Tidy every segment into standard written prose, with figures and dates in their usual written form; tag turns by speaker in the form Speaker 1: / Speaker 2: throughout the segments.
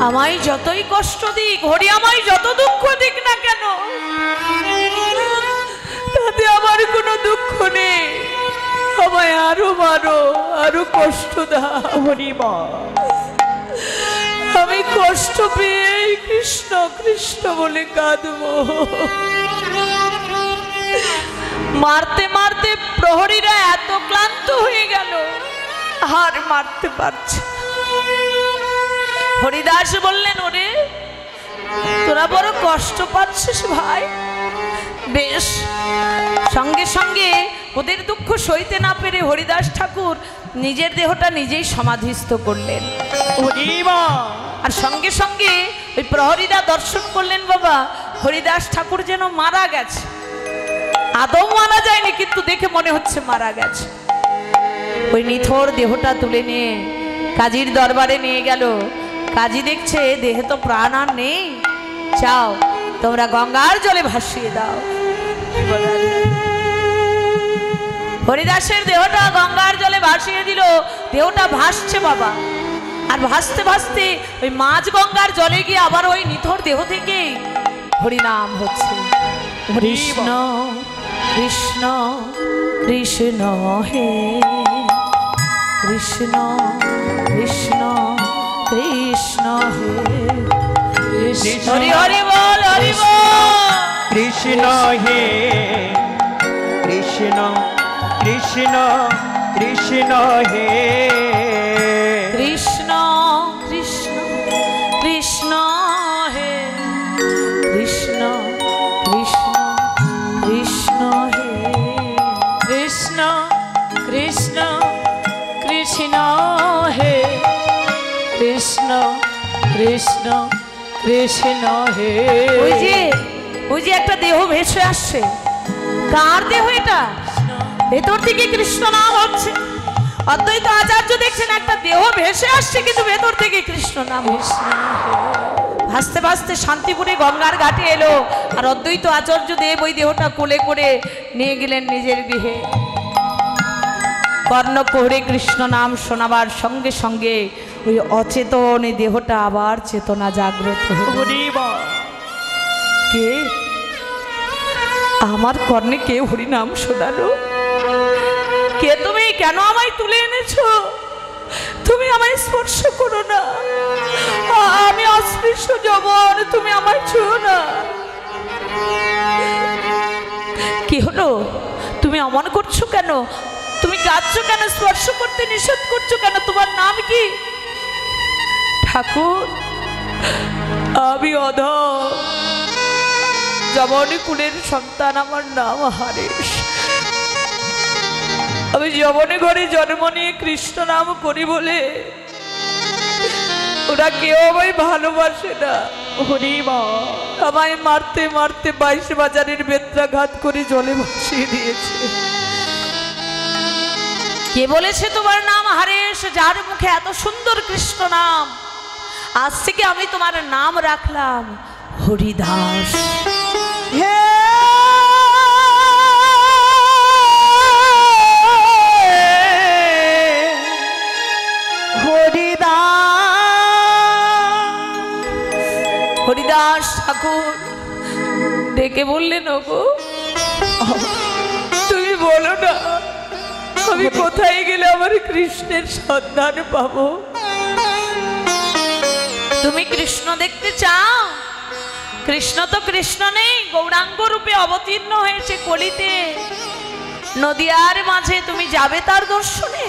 Speaker 1: আমায় যতই কষ্ট দিক, হরি আমায় যত দুঃখ দিক না কেন, তাতে আমার কোনো দুঃখ নেই। আমায় আরো মারো, আরো কষ্ট দাও হরি মা। আমি কষ্ট পেয়ে কৃষ্ণ কৃষ্ণ বলে কাঁদবো। মারতে মারতে প্রহরীরা এত ক্লান্ত হয়ে গেল, আর মারতে পারছে। হরিদাস বললেন, ওরে তোরা বড় কষ্ট পাচ্ছিস ভাই, বেশ। সঙ্গে সঙ্গে ওদের দুঃখ সইতে না পেরে হরিদাস ঠাকুর নিজের দেহটা নিজেই সমাধিস্থ করলেন। আর সঙ্গে সঙ্গে ওই প্রহরীরা দর্শন করলেন, বাবা হরিদাস ঠাকুর যেন মারা গেছে। আদৌ মারা যায়নি, কিন্তু দেখে মনে হচ্ছে মারা গেছে। ওই নিথর দেহটা তুলে নিয়ে কাজীর দরবারে নিয়ে গেল। কাজী দেখছে দেহে তো প্রাণ আর নেই, চাও তোমরা গঙ্গার জলে ভাসিয়ে দাও। হরিদাসের দেহটা গঙ্গার জলে ভাসিয়ে দিল। দেহটা ভাসছে বাবা, আর ভাসতে ভাসতে ওই মাঝ গঙ্গার জলে গিয়ে আবার ওই নিথর দেহ থেকে হরিনাম হচ্ছে। কৃষ্ণ কৃষ্ণ কৃষ্ণ হে কৃষ্ণ কৃষ্ণ কৃষ্ণ হে হরি হরি বল, হরি বল।
Speaker 2: কৃষ্ণ হে কৃষ্ণ কৃষ্ণ কৃষ্ণ হে
Speaker 1: কৃষ্ণ কৃষ্ণ কৃষ্ণ হে কৃষ্ণ কৃষ্ণ কৃষ্ণ হে কৃষ্ণ কৃষ্ণ কৃষ্ণ হে কৃষ্ণ কৃষ্ণ কৃষ্ণ হে। ওই যে একটা দেহ ভেসে আসছে, কার দেহ এটা? ভেতর থেকে কৃষ্ণ নাম হচ্ছে। অদ্বৈত আচার্য দেখছেন একটা দেহ ভেসে আসছে, কিন্তু ভেতর থেকে কৃষ্ণ নাম হচ্ছে। ভাসতে ভাসতে শান্তিপুরে গঙ্গার ঘাটে এলো, আর অদ্বৈত আচার্য দেব ওই দেহটা কোলে করে নিয়ে গেলেন নিজের গৃহে। কর্ণকুহরে কৃষ্ণ নাম শোনাবার সঙ্গে সঙ্গে ওই অচেতন দেহটা আবার চেতনা জাগ্রত হলো। কে আমার কর্ণে কে হরি নাম শোনালো? কে তুমি? কেন আমায় তুলে এনেছো? তুমি আমায় স্পর্শ করো না, আমি অস্পৃশ্য যৌবন, তুমি আমায় ছুঁয়ো না। কি হলো? তুমি অমন করছো কেন? তুমি যাচ্ছ কেন? স্পর্শ করতে নিষেধ করছো কেন? তোমার নাম কি? ঠাকুর, আমি অধম, যমনী কুলের সন্তান, আমার নাম হারেশ। আমি যমনে ঘরে জন্ম নিয়ে কৃষ্ণ নাম করি বলে ওরা কেউ আমায় ভালোবাসে না। হরিমা আমায় মারতে মারতে 22 বাজারের বেত্রাঘাত করে জলে ভাসিয়ে দিয়েছে। কে বলেছে তোমার নাম হারেশ? যার মুখে এত সুন্দর কৃষ্ণ নাম, আজ থেকে আমি তোমার নাম রাখলাম হরিদাস। হরিদাস ঠাকুর ডেকে বললেন, ওগো তুমি বলো না আমি কোথায় গেলে আমার কৃষ্ণের সন্ধান পাবো? তুমি কৃষ্ণ দেখতে চাও? কৃষ্ণ তো কৃষ্ণ নেই, গৌরাঙ্গ রূপে অবতীর্ণ হয়েছে কলিতে। নদিয়ার মাঝে তুমি যাবে তার দর্শনে?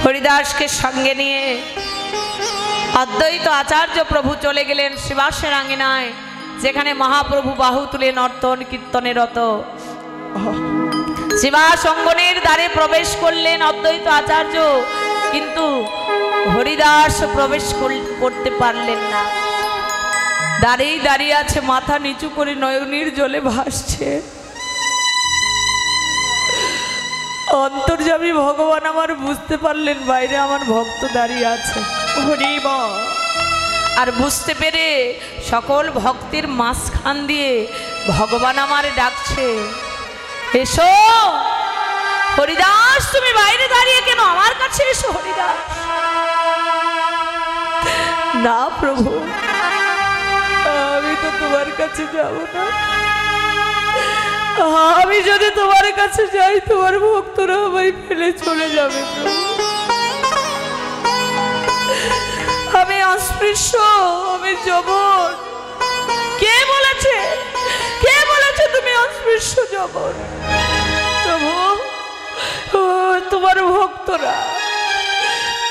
Speaker 1: হরিদাসকে সঙ্গে নিয়ে অদ্বৈত আচার্য প্রভু চলে গেলেন শ্রীবাসের আঙিনায়, যেখানে মহাপ্রভু বাহু তুলে নর্তন কীর্তনে রত। শ্রীবাস অঙ্গনের দ্বারে প্রবেশ করলেন অদ্বৈত আচার্য, কিন্তু হরিদাস প্রবেশ করতে পারলেন না। দাঁড়িয়ে দাঁড়িয়ে আছে, মাথা নিচু করে নয়নীর জলে ভাসছে। অন্তর্যামী ভগবান আমার বুঝতে পারলেন বাইরে আমার ভক্ত দাঁড়িয়ে আছে। হরিবা আর বুঝতে পেরে সকল ভক্তের মাঝখান দিয়ে ভগবান আমার ডাকছে, এসো হরিদাস, তুমি বাইরে দাঁড়িয়ে কেন? আমার কাছে এসো হরিদাস। না প্রভু, আমি তো তোমার কাছে যাব না। আমি যদি তোমার কাছে যাই, তোমার ভক্তরা আমায় ফেলে চলে যাবে প্রভু। আমি অস্পৃশ্য, আমি যবন। কে বলেছে, কে বলেছে তুমি অস্পৃশ্য যবন? প্রভু, তোমার ভক্তরা,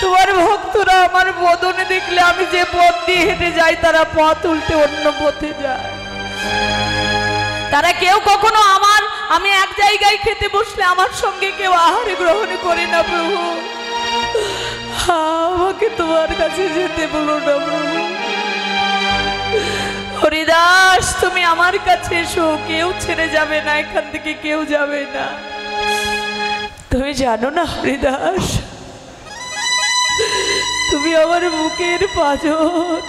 Speaker 1: তোমার ভক্তরা আমার বদনে দেখলে আমি যে পথ দিয়ে হেঁটে যাই, তারা পথ উল্টে অন্য পথে যায়। তারা কেউ কখনো আমি এক জায়গায় খেতে বসলে আমার সঙ্গে কেউ আহার গ্রহণ করে না প্রভু। আমাকে তোমার কাছে যেতে বলো না প্রভু। হরিদাস, তুমি আমার কাছে এসো, কেউ ছেড়ে যাবে না, এখান থেকে কেউ যাবে না। তুমি জানো না হরিদাস, তুমি আমার বুকের পাঁজর।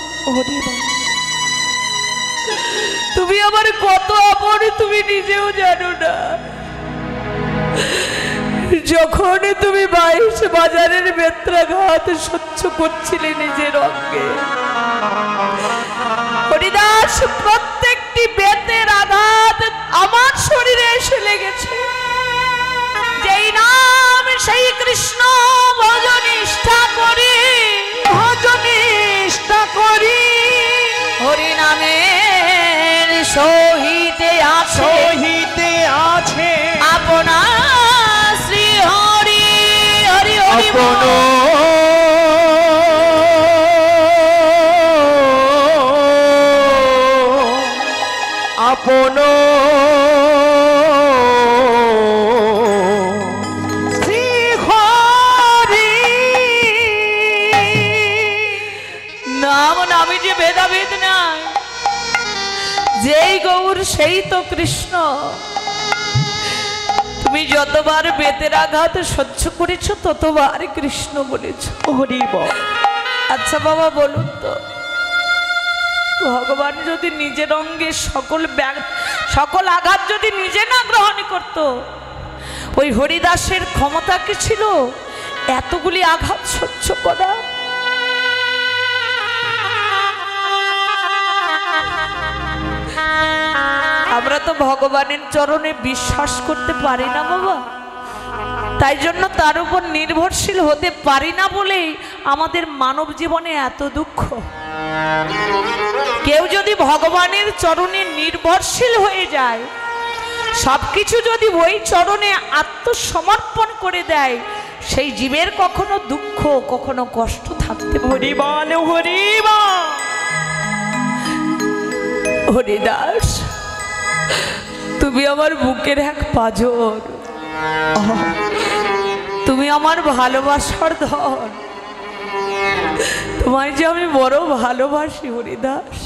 Speaker 1: তুমি আমার কত আপন তুমি নিজেও জানো না। যখন তুমি 22 বাজারের বেত্রাঘাত সহ্য করছিলে নিজের অঙ্গে হরিদাস, প্রত্যেকটি বেতের আঘাত আমার শরীরে এসে লেগেছে। যেই নাম সেই কৃষ্ণ ভজনিষ্ঠা করি, ভজনিষ্ঠা করি, হরি নামের সহিতে আছে, সহিতে আছে আপনার শ্রী হরি হরি হরি
Speaker 2: আপন শ্রী হরি।
Speaker 1: নাম নামে যে ভেদাভেদ নাই, যেই গৌর সেই তো কৃষ্ণ। তুমি যতবার বেতের আঘাত সহ্য করেছ, ততবার কৃষ্ণ বলেছ।
Speaker 2: হরি বল।
Speaker 1: আচ্ছা বাবা, বলুন তো, ভগবান যদি নিজের অঙ্গে সকল আঘাত যদি নিজে না গ্রহণ করত, ওই হরিদাসের ক্ষমতা কি ছিল এতগুলি আঘাত সহ্য করা? আমরা তো ভগবানের চরণে বিশ্বাস করতে পারি না বাবা, তাই জন্য তার উপর নির্ভরশীল হতে পারি না বলেই আমাদের মানব জীবনে এত দুঃখ। কেউ যদি ভগবানের চরণে নির্ভরশীল হয়ে যায়, সবকিছু যদি ওই চরণে আত্মসমর্পণ করে দেয়, সেই জীবের কখনো দুঃখ কখনো কষ্ট থাকতে পারে। হরিদাস, তুমি আমার বুকের এক পাঁজর, তুমি আমার ভালোবাসার ধন, তোমায় যে আমি বড় ভালোবাসি হরিদাস।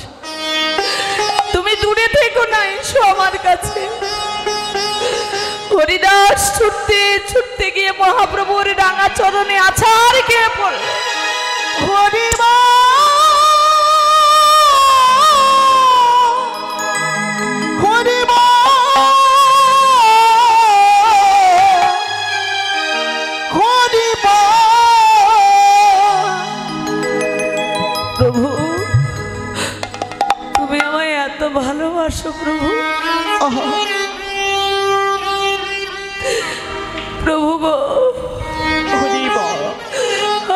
Speaker 1: তুমি দূরে থেকো না, এসো আমার কাছে। হরিদাস ছুটতে ছুটতে গিয়ে মহাপ্রভুর রাঙা চরণে আছাড় খেয়ে পড়ল। হরিবা হরিবা হরিবা। প্রভু, তুমি আমায় এত ভালোবাসো প্রভু। প্রভু গো,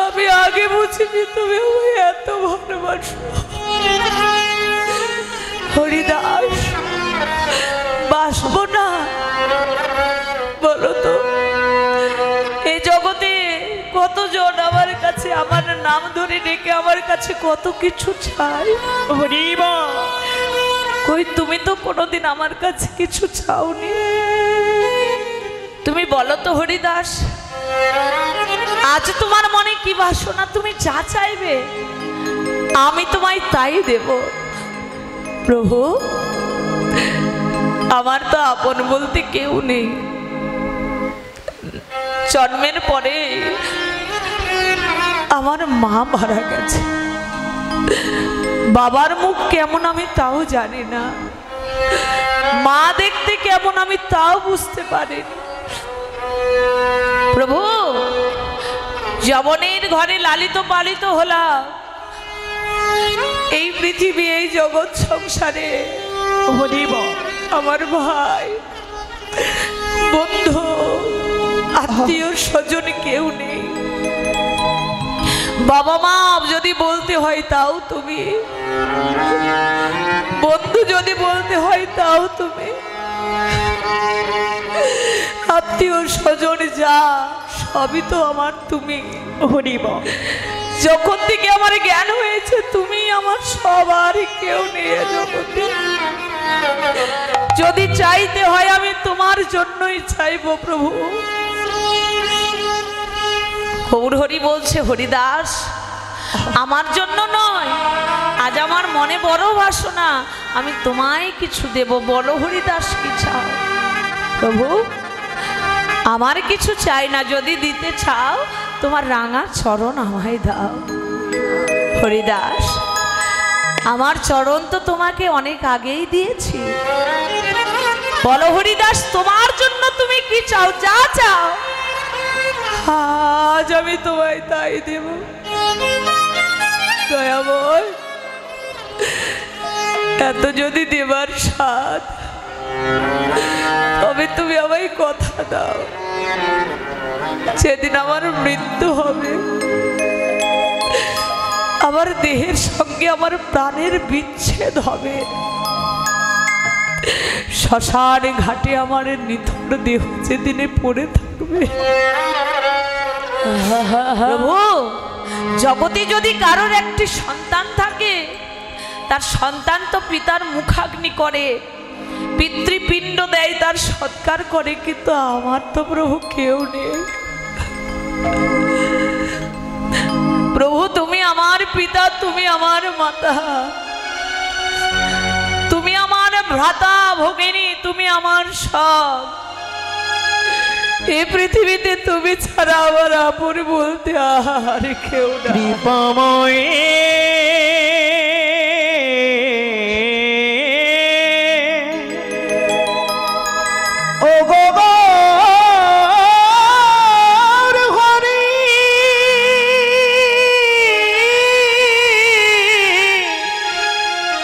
Speaker 1: আমি আগে বুঝিনি তুমি আমায় এত ভালোবাসো। হরিদাস, বাসবো না বলো তো? এই জগতে কতজন আমার কাছে আমার নাম ধরে ডেকে আমার কাছে কত কিছু চাই। হরিবা, কই তুমি তো কোনোদিন আমার কাছে কিছু চাওনি। তুমি বলো তো হরিদাস, আজ তোমার মনে কি বাসনা? তুমি যা চাইবে আমি তোমায় তাই দেব। প্রভু, আমার তো আপন বলতে কেউ নেই। জন্মের পরে আমার মা মারা গেছে, বাবার মুখ কেমন আমি তাও জানি না, মা দেখতে কেমন আমি তাও বুঝতে পারিনি। প্রভু, যবনের ঘরে লালিত পালিত হলাম, এই পৃথিবী এই জগৎ সংসারে
Speaker 2: হরি বল।
Speaker 1: আমার ভাই বন্ধু আত্মীয় স্বজন কেউ নেই। বাবা মা যদি বলতে হয় তাও তুমি, বন্ধু যদি বলতে হয় তাও তুমি, আত্মীয় স্বজন যা সবই তো আমার তুমি।
Speaker 2: হরি বল।
Speaker 1: যখন থেকে আমার জ্ঞান হয়েছে তুমি আমার সবার কেউ নেই এ জগতে। যদি চাইতে হয় আমি তোমার জন্যই চাইবো প্রভু। গৌর হরি বলছে হরিদাস আমার জন্য নয়, আজ আমার মনে বড় বাসনা, আমি তোমায় কিছু দেব, বলো হরিদাস কি চাও? প্রভু আমার কিছু চাই না, যদি দিতে চাও তোমার রাঙা চরণ আমায় দাও। হরিদাস আমার চরণ তো তোমাকে অনেক আগেই দিয়েছি, বলো হরিদাস তোমার জন্য তুমি কি চাও? যা চাও আজ আমি তোমায় তাই দেব। দয়াময় এত যদি দেবার সাধ, তবে তুমি আমায় কথা দাও, যেদিন আমার মৃত্যু হবে আমার দেহের সঙ্গে আমার প্রাণের বিচ্ছেদ হবে, শ্মশান ঘাটে আমার নিথর দেহ যেদিনে পড়ে থাকবে। প্রভু জগতে যদি কারোর একটি সন্তান থাকে, তার সন্তান তো পিতার মুখাগ্নি করে, পিতৃপিণ্ড দেয়, তার সৎকার করে, কিন্তু আমার তো প্রভু কেউ নেই। প্রভু তুমি আমার পিতা, তুমি আমার মাতা, তুমি আমার ভ্রাতা ভগিনী, তুমি আমার সব। এই পৃথিবীতে তুমি ছাড়া আমার আপন বলতে আর কেউ না।
Speaker 2: কৃপাময় ও গো গৌর হরি,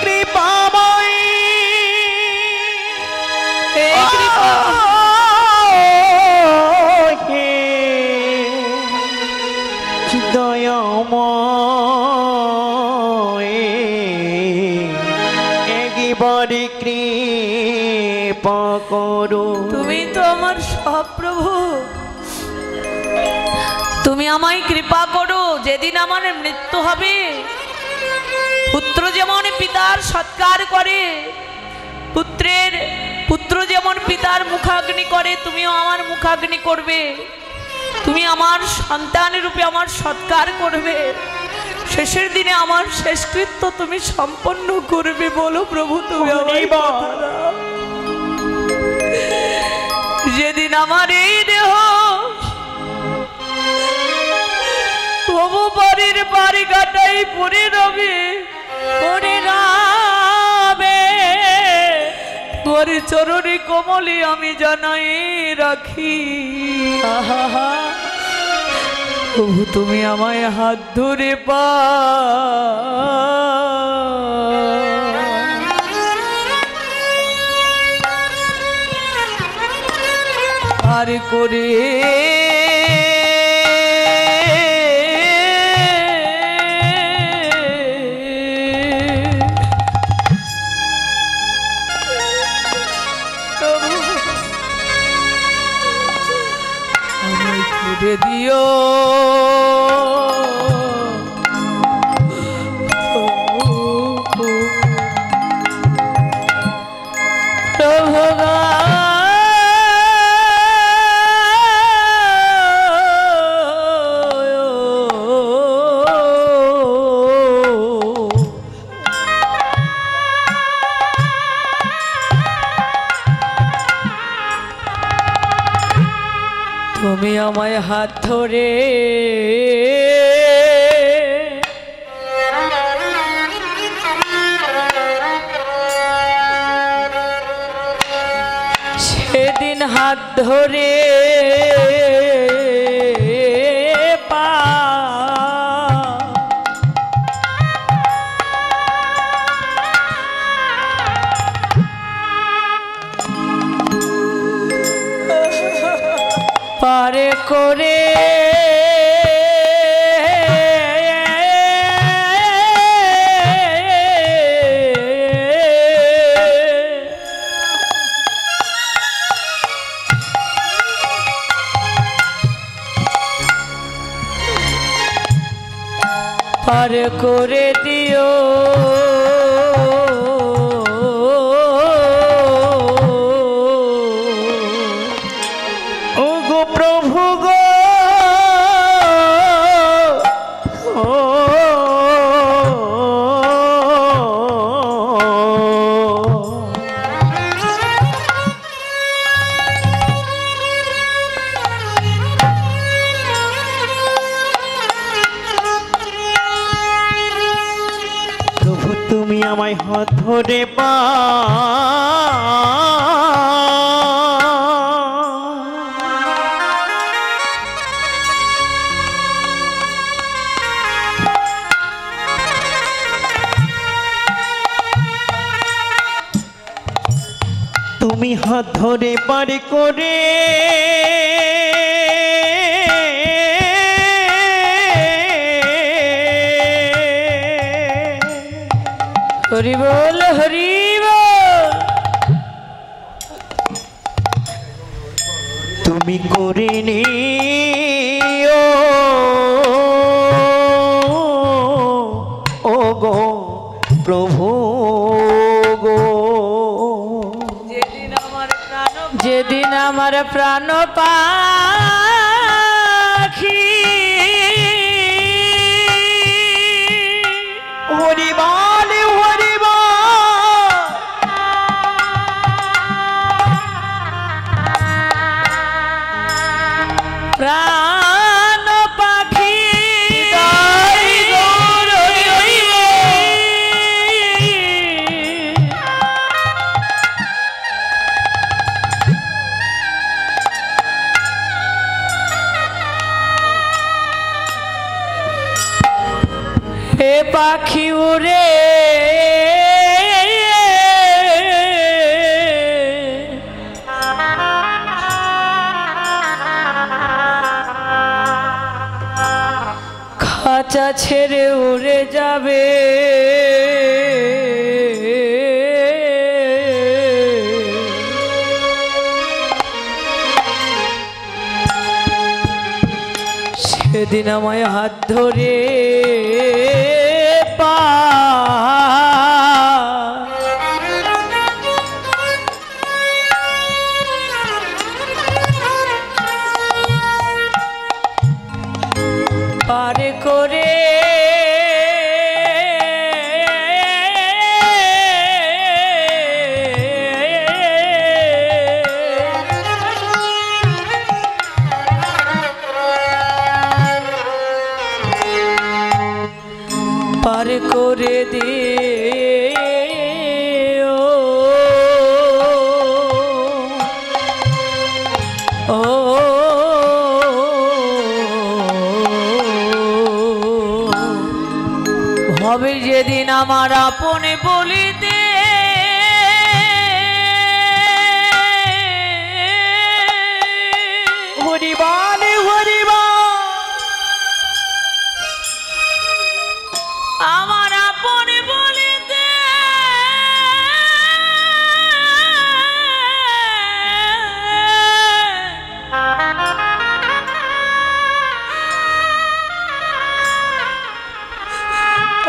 Speaker 2: কৃপাময় দয়াময় একবারে কৃপা করো।
Speaker 1: তুমি তো আমার সব প্রভু, তুমি আমায় কৃপা করো। যেদিন আমার মৃত্যু হবে, পুত্র যেমন পিতার সৎকার করে, পুত্র যেমন পিতার মুখাগ্নি করে, তুমিও আমার মুখাগ্নি করবে, তুমি আমার সন্তান রূপে আমার সৎকার করবে। শেষের দিনে আমার শেষকৃত্য তুমি সম্পন্ন করবে, বলো প্রভু তুমি আমায় কথা দাও। যেদিন আমার এই দেহ প্রভু বাড়ির বাড়ি কাটাই পড়ে রবে, তোর চরণে কমলে আমি জানাই রাখি, প্রভু তুমি আমায় হাত ধরে পার করে দিও। তুমি আমায় হাত ধরে সেদিন হাত ধরে করে পার করে দিও
Speaker 2: ওগো প্রভু গো প্রভু তুমি আমায় হাত ধরে পা তুমি হাত ধরে পার করে
Speaker 1: হরি বল হরি বল।
Speaker 2: তুমি করে নিও ও গো প্রভু গো
Speaker 1: যেদিন আমার প্রাণ পাখি
Speaker 2: হরিবল হরিবল
Speaker 1: প্রাণ পাখি হে পাখি উড়ে খাঁচা ছেড়ে উড়ে যাবে সেদিন আমায় হাত ধরে পার করে পার করে দিও ও হবে যেদিন আমার আপনে বলিতে
Speaker 2: হরিবল হরিবল
Speaker 1: আমার আপনে বলিতে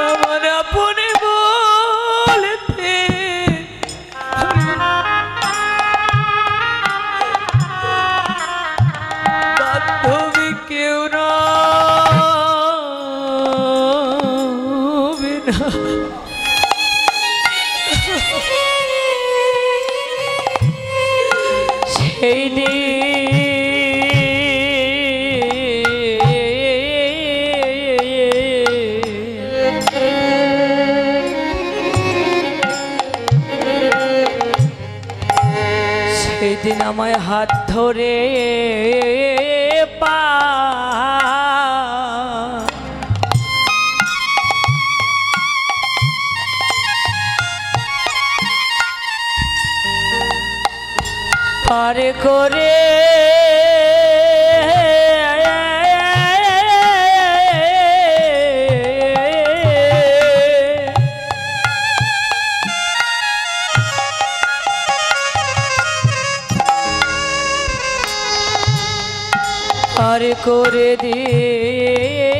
Speaker 1: আমার আপনে বলিতে বান্ধবী কেউ না সেই সেদিন আমায় হাত ধরে পা পার করে করে দিও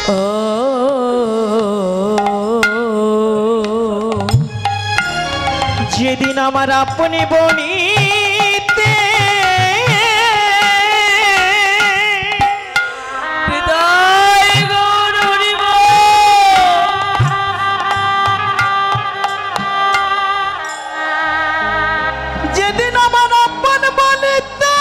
Speaker 1: ও
Speaker 2: যেদিন আমার আপনি বনিতে
Speaker 1: হৃদয় গৌরব
Speaker 2: যেদিন আমার আপন বনিতে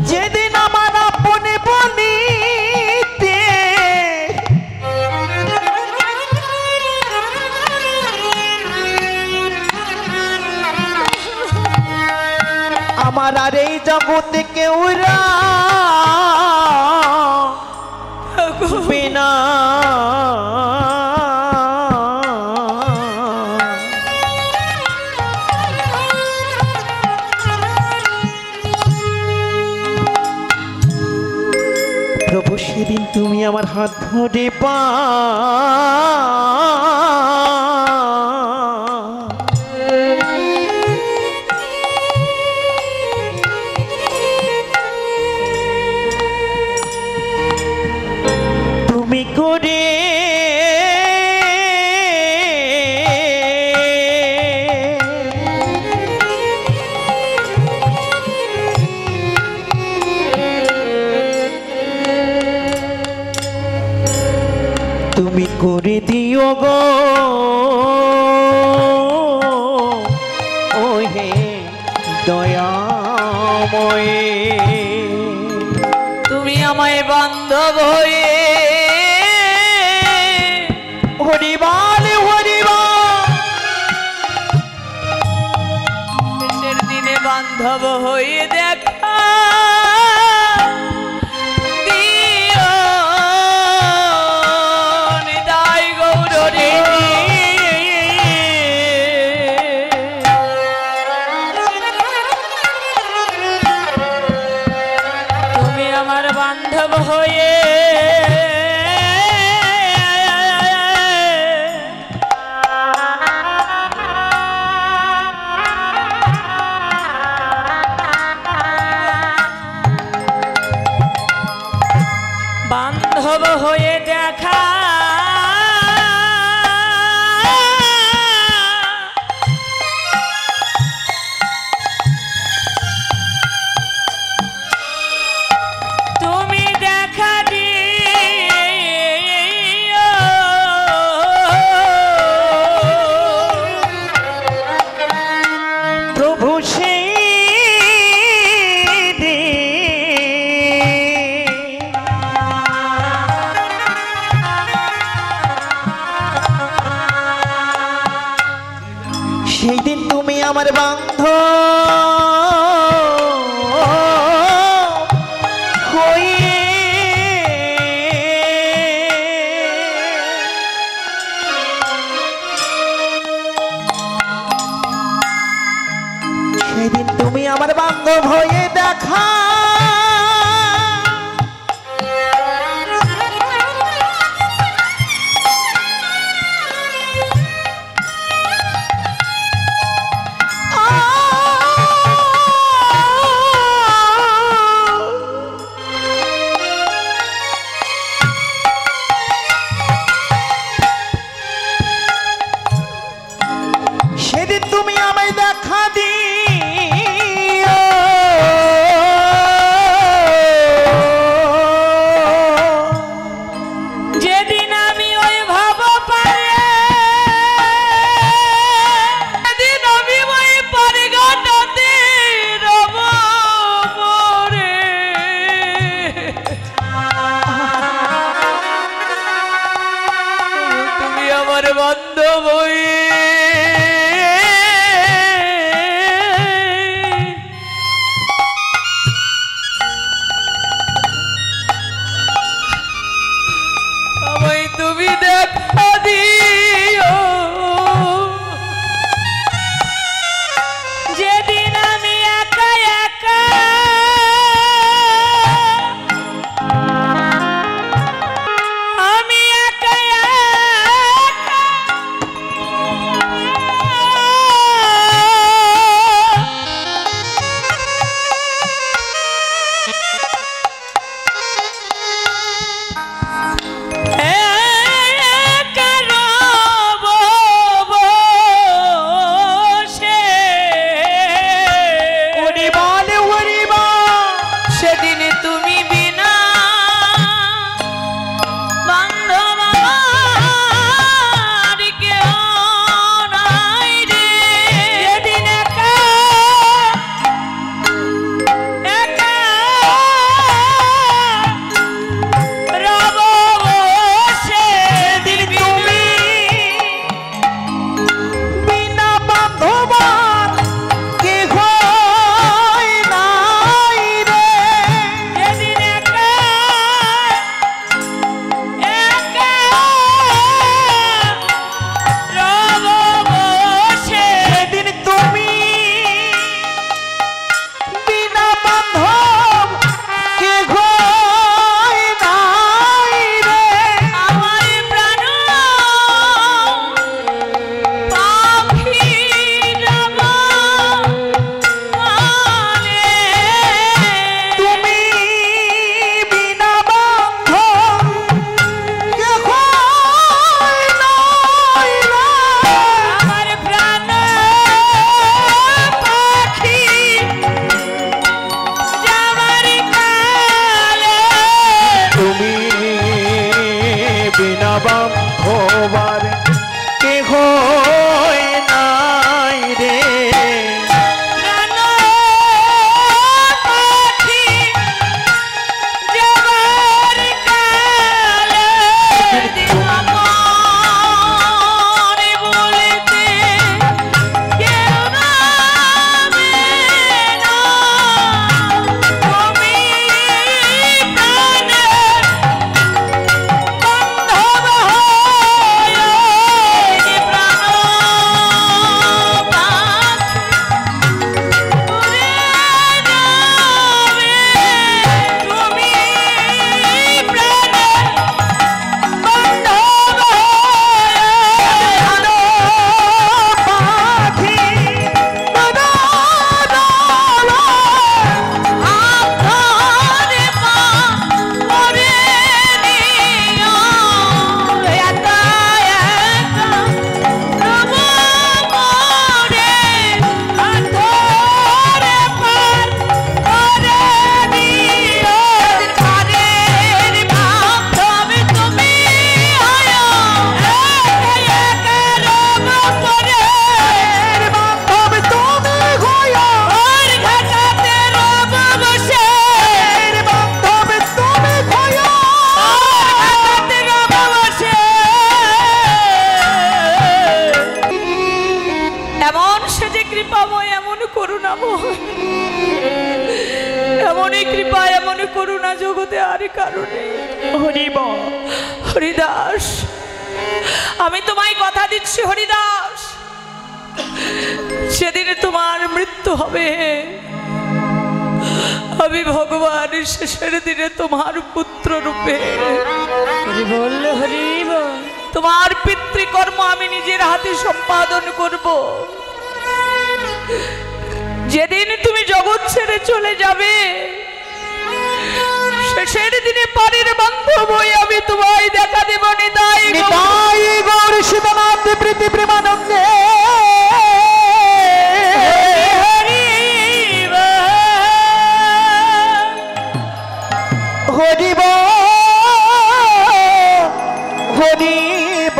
Speaker 2: যেদিন আমার আপনি বনিতে আমার আর এই জগতে কেউ বিনা প্রভু সেদিন তুমি আমার হাত ধরে তুমি করে তুমি করে দিও গো ও হে দয়াময়
Speaker 1: তুমি আমায় বান্ধব হয়ে
Speaker 2: হরিবাল হরিবাল
Speaker 1: শেষের দিনে বান্ধব হয়ে দেখা দিও নিতাই গৌরী তুমি আমার বান্ধব হয়ে বান্ধব হয়ে দেখা তুমি দেখা দিও
Speaker 2: প্রভু সেই সেই দিন তুমি আমার বান্ধব হয়ে সেদিন তুমি আমার বান্ধব হয়ে দেখা সেদিন তুমি আমায় দেখা দিও
Speaker 1: এমনই কৃপা এমনই করুণা জগতে আর কারণে। হরিদাস, আমি তোমায় কথা দিচ্ছি হরিদাস, সেদিনে তোমার মৃত্যু হবে, আমি ভগবান শেষের দিনে তোমার পুত্র রূপে তোমার পিতৃকর্ম আমি নিজের হাতে সম্পাদন করব। যেদিন তুমি জগৎ ছেড়ে চলে যাবে, শেষের দিনে পারের বান্ধব হয়ে আমি তোমায় দেখা দেব। নিতাই গৌর সীতানাথ প্রীতি প্রেমানন্দে
Speaker 2: হরিব হরিব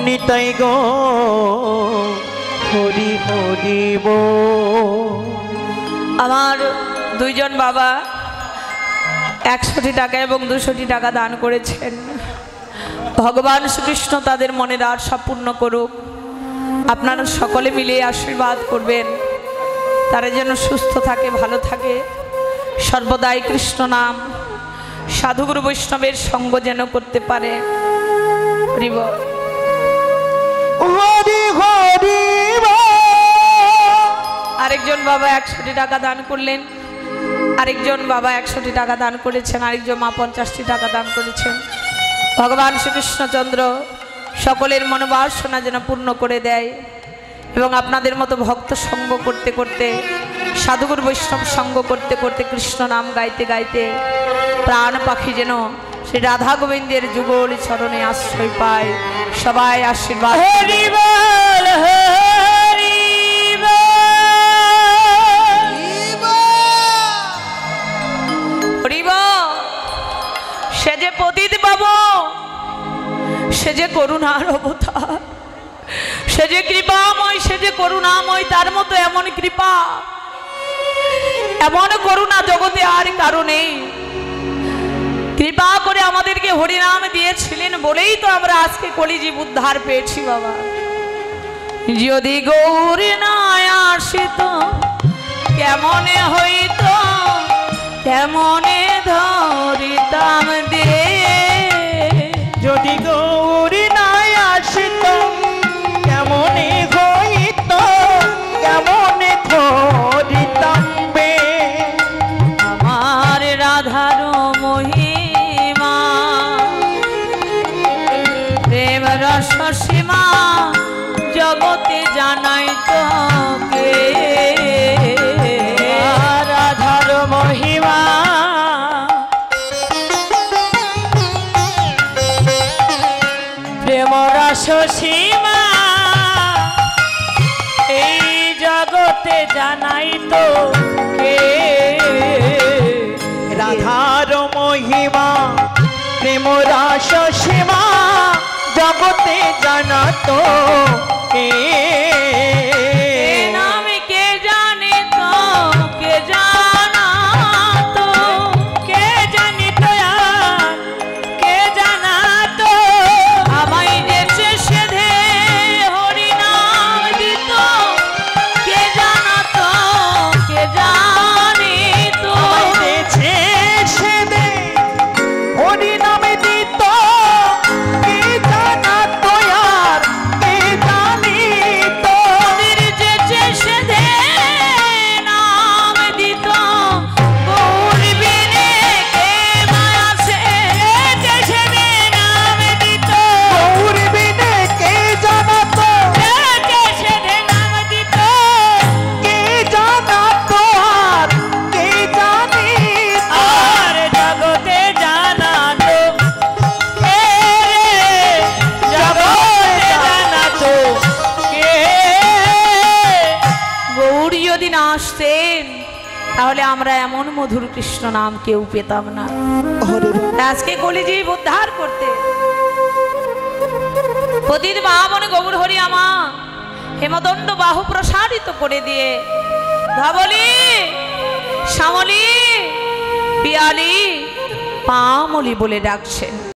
Speaker 2: নিতাই গো হরি হরিব।
Speaker 1: আমার দুইজন বাবা 100টি টাকা এবং 200টি টাকা দান করেছেন। ভগবান শ্রীকৃষ্ণ তাদের মনের আশা পূর্ণ করুক। আপনারা সকলে মিলে আশীর্বাদ করবেন, তারা যেন সুস্থ থাকে, ভালো থাকে, সর্বদাই কৃষ্ণ নাম সাধুগুরু বৈষ্ণবের সঙ্গ যেন করতে পারে। হরি বল। আরেকজন বাবা 100টি টাকা দান করলেন, আরেকজন বাবা 100টি টাকা দান করেছেন, আরেকজন মা 50টি টাকা দান করেছেন। ভগবান শ্রীকৃষ্ণচন্দ্র সকলের মনোবাসনা যেন পূর্ণ করে দেয় এবং আপনাদের মতো ভক্ত সঙ্গ করতে করতে, সাধুগুরু বৈষ্ণব সঙ্গ করতে করতে, কৃষ্ণ নাম গাইতে গাইতে প্রাণ পাখি যেন শ্রী রাধা গোবিন্দের যুগল চরণে আশ্রয় পায়। সবাই আশীর্বাদ। হরি বল, হরি বল। সে যে পতিত পাবো, সে যে করুণার অবতার, সে যে কৃপাময়, সে যে করুণাময়, তার মতো এমন কৃপা এমন করুণা জগতে আর কারণে। কৃপা করে আমাদেরকে হরিনাম দিয়েছিলেন বলেই তো আমরা আজকে কলিজীব উদ্ধার পেয়েছি। বাবা, যদি গৌর না আসিত কেমনে হইত, কেমনে ধরিতাম দে।
Speaker 2: যদি গৌর না আসিত কেমনে হইত, কেমনে ধরিতাম বে।
Speaker 1: আমার রাধার মহিমা প্রেম রস সীমা জগতে জানাই তো কে।
Speaker 2: রাধার মহিমা প্রেম রস সীমা এই জগতে জানাই তো কে। রাধার মহিমা প্রেম রস সীমা জগতে জানা তো কে।
Speaker 1: নাম কে জানে তো, কে জানা তো,
Speaker 2: কে জানি তো আর কে জানা তো।
Speaker 1: আমায় দেশে সেধে হরি নাম দিত, কে জানা তো, কে জানি তো।
Speaker 2: দেছে সেদে হরি নামে দিত, কে জানা তো আর কে জানি তো।
Speaker 1: যেচে সেধে নাম দিত, গৌর বিনে কে মায়াছে। সেধে নাম দিত,
Speaker 2: গৌর বিনে কে জানা তো,
Speaker 1: সেধে নাম দিত।
Speaker 2: কে জানা তো আর কে জানি তো।
Speaker 1: আর জগতে জানা তো কে,
Speaker 2: জগতে জানা তো কে।
Speaker 1: গৌর যদি না আসতেন তাহলে আমরা এমন মধুর কৃষ্ণ নাম কেউ পেতাম না। আজকে কলিজীব উদ্ধার করতে পতিত বামন গৌর হরি আমা হেমদণ্ড বাহু প্রসারিত করে দিয়ে ধবলি শ্যামলি পিয়ালি পামলি বলে ডাকছেন।